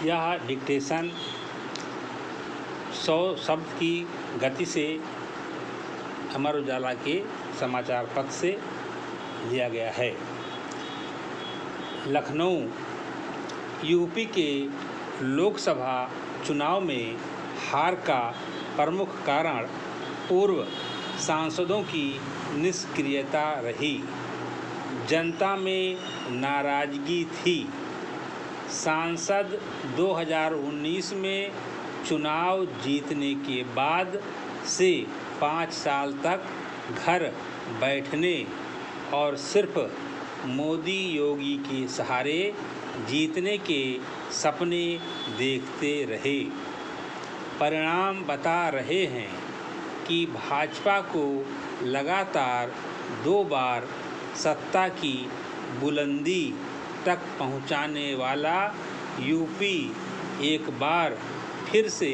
यह डिक्टेशन 100 शब्द की गति से अमर उजाला के समाचार पत्र से लिया गया है। लखनऊ यूपी के लोकसभा चुनाव में हार का प्रमुख कारण पूर्व सांसदों की निष्क्रियता रही। जनता में नाराजगी थी। सांसद 2019 में चुनाव जीतने के बाद से 5 साल तक घर बैठने और सिर्फ मोदी योगी के सहारे जीतने के सपने देखते रहे। परिणाम बता रहे हैं कि भाजपा को लगातार 2 बार सत्ता की बुलंदी तक पहुंचाने वाला यूपी एक बार फिर से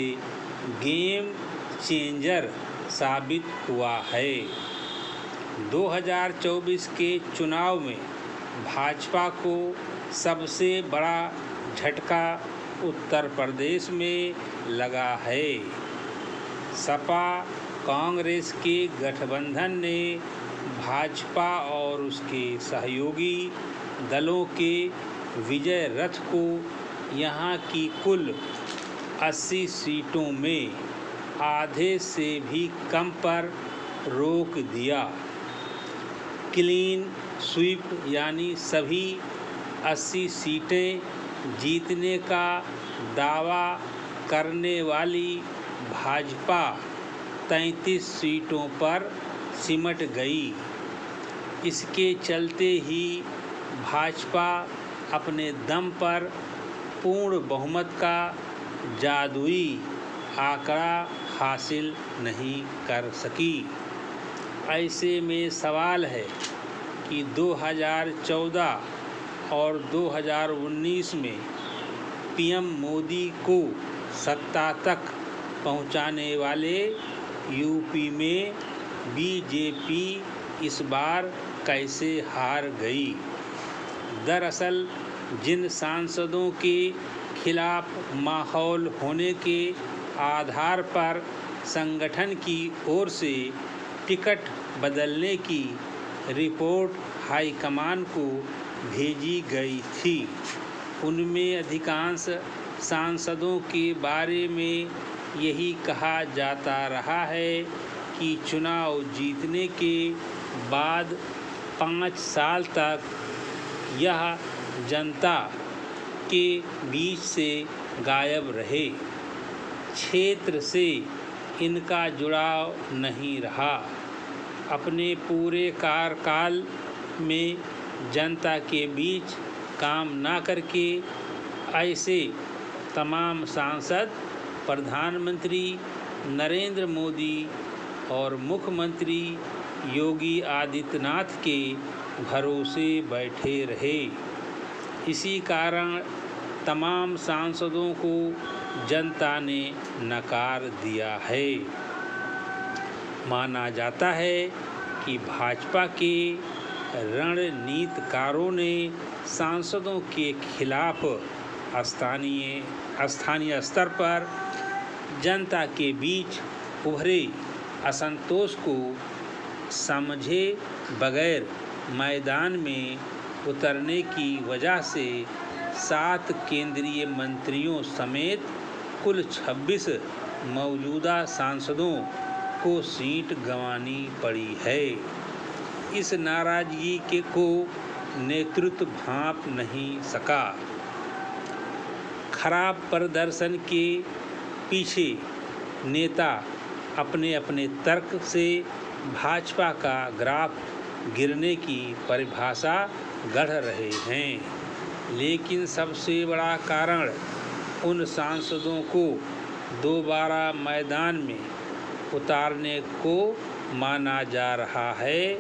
गेम चेंजर साबित हुआ है। 2024 के चुनाव में भाजपा को सबसे बड़ा झटका उत्तर प्रदेश में लगा है। सपा कांग्रेस के गठबंधन ने भाजपा और उसके सहयोगी दलों के विजय रथ को यहाँ की कुल 80 सीटों में आधे से भी कम पर रोक दिया। क्लीन स्वीप यानी सभी 80 सीटें जीतने का दावा करने वाली भाजपा 33 सीटों पर सिमट गई। इसके चलते ही भाजपा अपने दम पर पूर्ण बहुमत का जादुई आंकड़ा हासिल नहीं कर सकी। ऐसे में सवाल है कि 2014 और 2019 में पीएम मोदी को सत्ता तक पहुंचाने वाले यूपी में बीजेपी इस बार कैसे हार गई। दरअसल जिन सांसदों के खिलाफ माहौल होने के आधार पर संगठन की ओर से टिकट बदलने की रिपोर्ट हाईकमान को भेजी गई थी, उनमें अधिकांश सांसदों के बारे में यही कहा जाता रहा है कि चुनाव जीतने के बाद 5 साल तक यह जनता के बीच से गायब रहे। क्षेत्र से इनका जुड़ाव नहीं रहा। अपने पूरे कार्यकाल में जनता के बीच काम ना करके ऐसे तमाम सांसद प्रधानमंत्री नरेंद्र मोदी और मुख्यमंत्री योगी आदित्यनाथ के भरोसे बैठे रहे। इसी कारण तमाम सांसदों को जनता ने नकार दिया है। माना जाता है कि भाजपा के रणनीतिकारों ने सांसदों के खिलाफ स्थानीय स्तर पर जनता के बीच उभरे असंतोष को समझे बगैर मैदान में उतरने की वजह से 7 केंद्रीय मंत्रियों समेत कुल 26 मौजूदा सांसदों को सीट गंवानी पड़ी है। इस नाराजगी को नेतृत्व भांप नहीं सका। खराब प्रदर्शन के पीछे नेता अपने अपने तर्क से भाजपा का ग्राफ गिरने की परिभाषा गढ़ रहे हैं, लेकिन सबसे बड़ा कारण उन सांसदों को दोबारा मैदान में उतारने को माना जा रहा है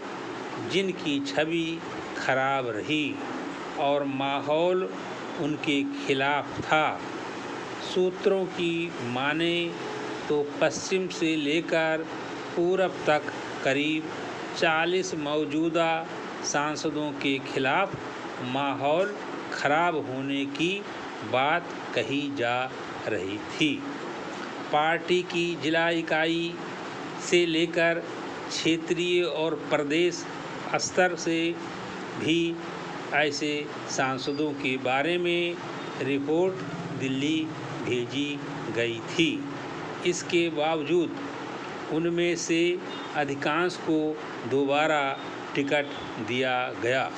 जिनकी छवि खराब रही और माहौल उनके खिलाफ था। सूत्रों की माने तो पश्चिम से लेकर पूरब तक करीब 40 मौजूदा सांसदों के खिलाफ माहौल खराब होने की बात कही जा रही थी। पार्टी की जिला इकाई से लेकर क्षेत्रीय और प्रदेश स्तर से भी ऐसे सांसदों के बारे में रिपोर्ट दिल्ली भेजी गई थी। इसके बावजूद उनमें से अधिकांश को दोबारा टिकट दिया गया।